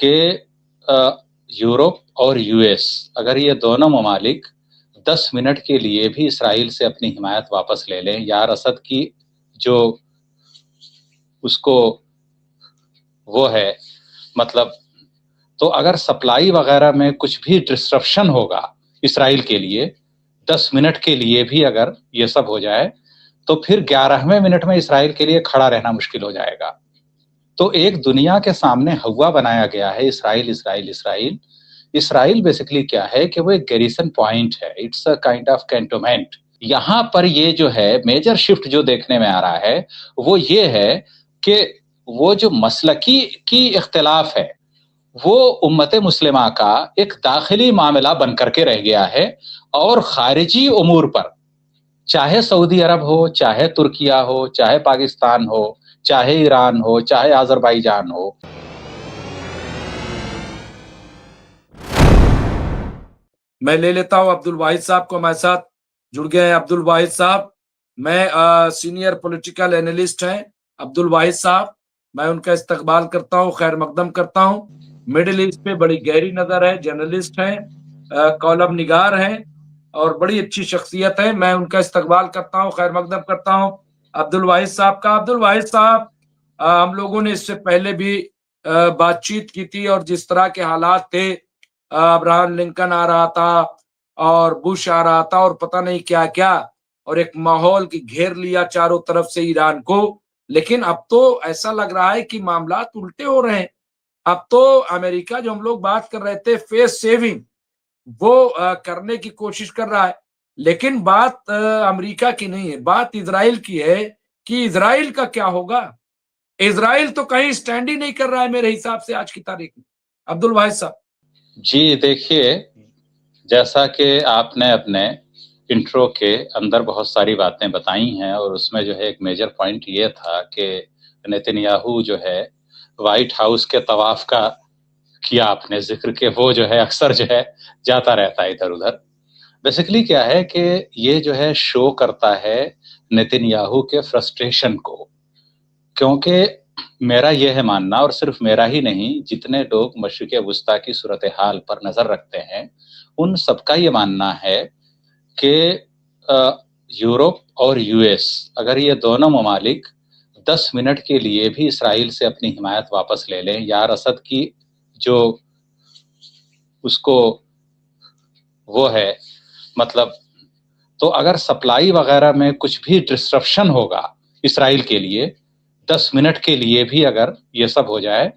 کہ یورپ اور U S اگر یہ دونوں ممالک 10 منٹ کے لیے بھی اسرائیل سے اپنی حمایت واپس لے لیں، یار اسد کی جو اس کو وہ ہے مطلب، تو اگر سپلائی وغیرہ میں کچھ بھی ڈسرپشن ہوگا اسرائیل کے لیے 10 منٹ کے لیے بھی اگر یہ سب ہو جائے تو پھر 11ویں منٹ میں اسرائیل کے لیے کھڑا رہنا مشکل ہو جائے گا۔ تو ایک دنیا کے سامنے ہوا بنایا گیا ہے اسرائیل اسرائیل اسرائیل۔ اسرائیل بیسکلی کیا ہے کہ وہ ایک گیریسن پوائنٹ ہے، it's a kind of cantonment. یہاں پر یہ جو ہے میجر شفٹ جو دیکھنے میں آ رہا ہے وہ یہ ہے کہ وہ جو مسلکی کی اختلاف ہے وہ امت مسلمہ کا ایک داخلی معاملہ بن کر کے رہ گیا ہے، اور خارجی امور پر چاہے سعودی عرب ہو، چاہے ترکیہ ہو، چاہے پاکستان ہو، چاہے ایران ہو، چاہے آذربائیجان ہو۔ میں لے لیتا ہوں عبد الواحد صاحب کو ہمارے ساتھ جڑ گئے ہیں۔ عبد الواحد صاحب میں سینئر پولیٹیکل اینالسٹ ہیں عبد الواحد صاحب، میں ان کا استقبال کرتا ہوں، خیر مقدم کرتا ہوں۔ مڈل ایسٹ پہ بڑی گہری نظر ہے، جرنلسٹ ہیں، کالم نگار ہیں اور بڑی اچھی شخصیت ہے، میں ان کا استقبال کرتا ہوں، خیر مقدم کرتا ہوں عبد الواحد صاحب کا۔ عبد الواحد صاحب ہم لوگوں نے اس سے پہلے بھی بات چیت کی تھی، اور جس طرح کے حالات تھے، ابراہم لنکن آ رہا تھا اور بش آ رہا تھا اور پتہ نہیں کیا کیا، اور ایک ماحول کی گھیر لیا چاروں طرف سے ایران کو، لیکن اب تو ایسا لگ رہا ہے کہ معاملات الٹے ہو رہے ہیں۔ اب تو امریکہ جو ہم لوگ بات کر رہے تھے فیس سیونگ، وہ کرنے کی کوشش کر رہا ہے، لیکن بات امریکہ کی نہیں ہے، بات اسرائیل کی ہے کہ اسرائیل کا کیا ہوگا۔ اسرائیل تو کہیں سٹینڈ ہی نہیں کر رہا ہے میرے حساب سے آج کی تاریخ میں۔ عبد الواحد صاحب جی دیکھیے، جیسا کہ آپ نے اپنے انٹرو کے اندر بہت ساری باتیں بتائی ہیں، اور اس میں جو ہے ایک میجر پوائنٹ یہ تھا کہ نیتن یاہو جو ہے وائٹ ہاؤس کے طواف کا کیا آپ نے ذکر، کہ وہ جو ہے اکثر جو ہے جاتا رہتا ہے ادھر ادھر۔ بیسیکلی کیا ہے کہ یہ جو ہے شو کرتا ہے نیتن یاہو کے فرسٹریشن کو، کیونکہ میرا یہ ہے ماننا، اور صرف میرا ہی نہیں، جتنے لوگ مشرق وسطیٰ کی صورتحال پر نظر رکھتے ہیں ان سب کا یہ ماننا ہے کہ یورپ اور یو ایس اگر یہ دونوں ممالک 10 منٹ کے لیے بھی اسرائیل سے اپنی حمایت واپس لے لیں، یار اسد کی جو اس کو وہ ہے مطلب، تو اگر سپلائی وغیرہ میں کچھ بھی ڈسرپشن ہوگا اسرائیل کے لیے 10 منٹ کے لیے بھی اگر یہ سب ہو جائے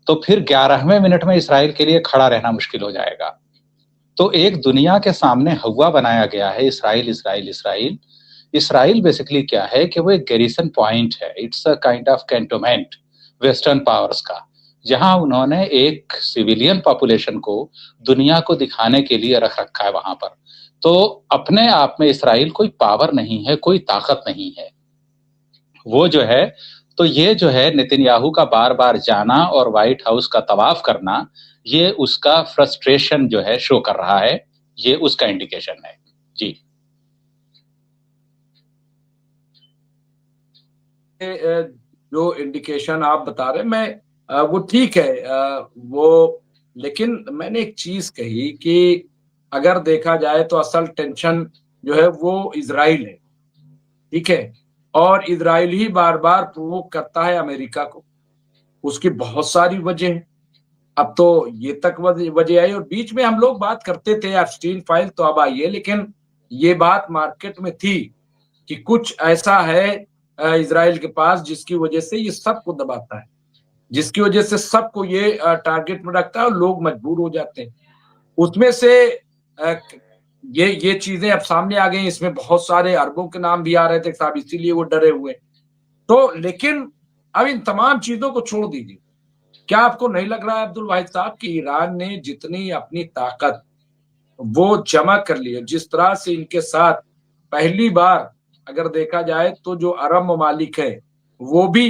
تو پھر 11ویں منٹ میں اسرائیل کے لیے کھڑا رہنا مشکل ہو جائے گا۔ تو ایک دنیا کے سامنے ہوا بنایا گیا ہے اسرائیل اسرائیل اسرائیل۔ اسرائیل بیسکلی کیا ہے کہ وہ ایک گیریسن پوائنٹ ہے، it's a kind of cantonment western powers کا، جہاں انہوں نے ایک سویلین پاپولیشن کو دنیا کو دکھانے کے لیے رکھ رکھا ہے وہاں پر۔ تو اپنے آپ میں اسرائیل کوئی پاور نہیں ہے، کوئی طاقت نہیں ہے وہ جو ہے۔ تو یہ جو ہے نیتن یاہو کا بار بار جانا اور وائٹ ہاؤس کا طواف کرنا، یہ اس کا فرسٹریشن جو ہے شو کر رہا ہے، یہ اس کا انڈیکیشن ہے۔ جی جو انڈیکیشن آپ بتا رہے میں وہ ٹھیک ہے، وہ لیکن میں نے ایک چیز کہی کہ اگر دیکھا جائے تو اصل ٹینشن جو ہے وہ اسرائیل ہے، ٹھیک ہے، اور اسرائیل ہی بار بار پرووک کرتا ہے امریکہ کو، اس کی بہت ساری وجہ ہیں۔ اب تو یہ تک وجہ آئی، اور بیچ میں ہم لوگ بات کرتے تھے ایپسٹین فائل تو اب آئی ہے، لیکن یہ بات مارکیٹ میں تھی کہ کچھ ایسا ہے اسرائیل کے پاس جس کی وجہ سے یہ سب کو دباتا ہے، جس کی وجہ سے سب کو یہ ٹارگٹ میں رکھتا ہے اور لوگ مجبور ہو جاتے ہیں۔ اس میں سے یہ چیزیں اب سامنے آ گئی، اس میں بہت سارے عربوں کے نام بھی آ رہے تھے صاحب، اسی لیے وہ ڈرے ہوئے۔ تو لیکن اب ان تمام چیزوں کو چھوڑ دیجیے، کیا آپ کو نہیں لگ رہا ہے عبد الواحد صاحب کہ ایران نے جتنی اپنی طاقت وہ جمع کر لی ہے، جس طرح سے ان کے ساتھ پہلی بار اگر دیکھا جائے تو جو عرب ممالک ہے وہ بھی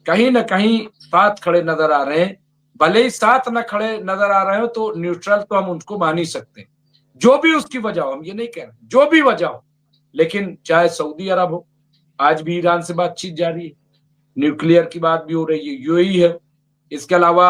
کہیں نہ کہیں ساتھ کھڑے نظر آ رہے ہیں، بھلے ہی ساتھ نہ کھڑے نظر آ رہے ہو تو نیوٹرل تو ہم ان کو مان ہی سکتے ہیں، جو بھی اس کی وجہ ہو، ہم یہ نہیں کہہ رہے جو بھی وجہ ہو، لیکن چاہے سعودی عرب ہو، آج بھی ایران سے بات چیت جاری ہے، نیوکلیئر کی بات بھی ہو رہی ہے، یو اے ای ہے، اس کے علاوہ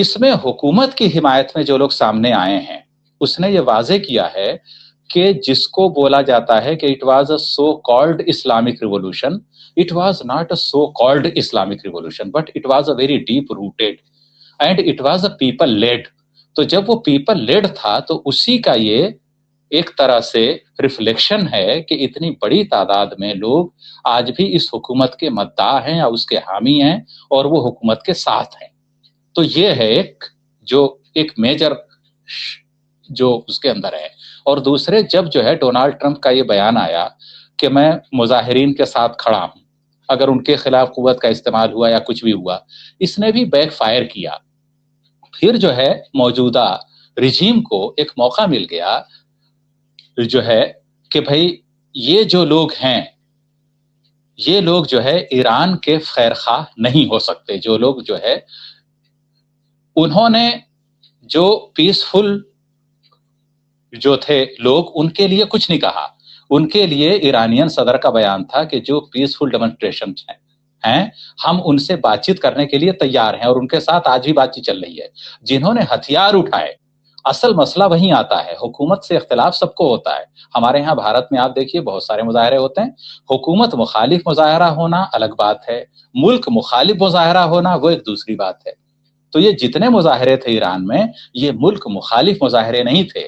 اس میں حکومت کی حمایت میں جو لوگ سامنے آئے ہیں اس نے یہ واضح کیا ہے کہ جس کو بولا جاتا ہے کہ it was a so called Islamic revolution, it was not a so called Islamic revolution but it was a very deep rooted and it was a people led. تو جب وہ پیپل لیڈ تھا تو اسی کا یہ ایک طرح سے ریفلیکشن ہے کہ اتنی بڑی تعداد میں لوگ آج بھی اس حکومت کے مداح ہیں یا اس کے حامی ہیں اور وہ حکومت کے ساتھ ہیں. تو یہ ہے ایک میجر جو اس کے اندر ہے. اور دوسرے جب جو ہے ڈونالڈ ٹرمپ کا یہ بیان آیا کہ میں مظاہرین کے ساتھ کھڑا ہوں اگر ان کے خلاف قوت کا استعمال ہوا یا کچھ بھی ہوا، اس نے بھی بیک فائر کیا. پھر جو ہے موجودہ رجیم کو ایک موقع مل گیا جو ہے کہ بھائی یہ جو لوگ ہیں یہ لوگ جو ہے ایران کے خیر خواہ نہیں ہو سکتے. جو لوگ جو ہے انہوں نے جو پیسفل جو تھے لوگ ان کے لیے کچھ نہیں کہا. ان کے لیے ایرانین صدر کا بیان تھا کہ جو پیسفل ڈیمونسٹریشن ہیں ہم ان سے بات چیت کرنے کے لیے تیار ہیں اور ان کے ساتھ آج بھی بات چیت چل رہی ہے. جنہوں نے ہتھیار اٹھائے، اصل مسئلہ وہیں آتا ہے. حکومت سے اختلاف سب کو ہوتا ہے. ہمارے ہاں بھارت میں آپ دیکھیے بہت سارے مظاہرے ہوتے ہیں. حکومت مخالف مظاہرہ ہونا الگ بات ہے، ملک مخالف مظاہرہ ہونا وہ ایک دوسری بات ہے. تو یہ جتنے مظاہرے تھے ایران میں یہ ملک مخالف مظاہرے نہیں تھے،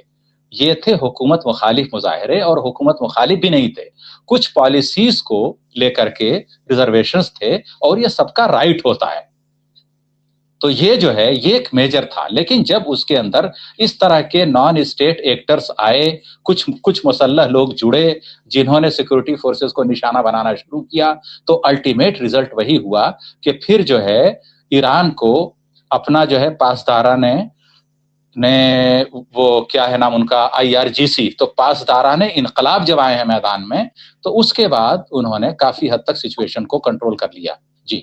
یہ تھے حکومت مخالف مظاہرے. اور حکومت مخالف بھی نہیں تھے، کچھ پالیسیز کو لے کر کے ریزرویشنز تھے اور یہ سب کا رائٹ ہوتا ہے. تو یہ جو ہے یہ ایک میجر تھا. لیکن جب اس کے اندر اس طرح کے نان اسٹیٹ ایکٹرز آئے، کچھ مسلح لوگ جڑے جنہوں نے سیکورٹی فورسز کو نشانہ بنانا شروع کیا، تو الٹیمیٹ ریزلٹ وہی ہوا کہ پھر جو ہے ایران کو اپنا جو ہے پاسدارہ نے وہ کیا ہے نام ان کا IRGC، تو پاسدارہ نے انقلاب جب آئے ہیں میدان میں تو اس کے بعد انہوں نے کافی حد تک سچویشن کو کنٹرول کر لیا. جی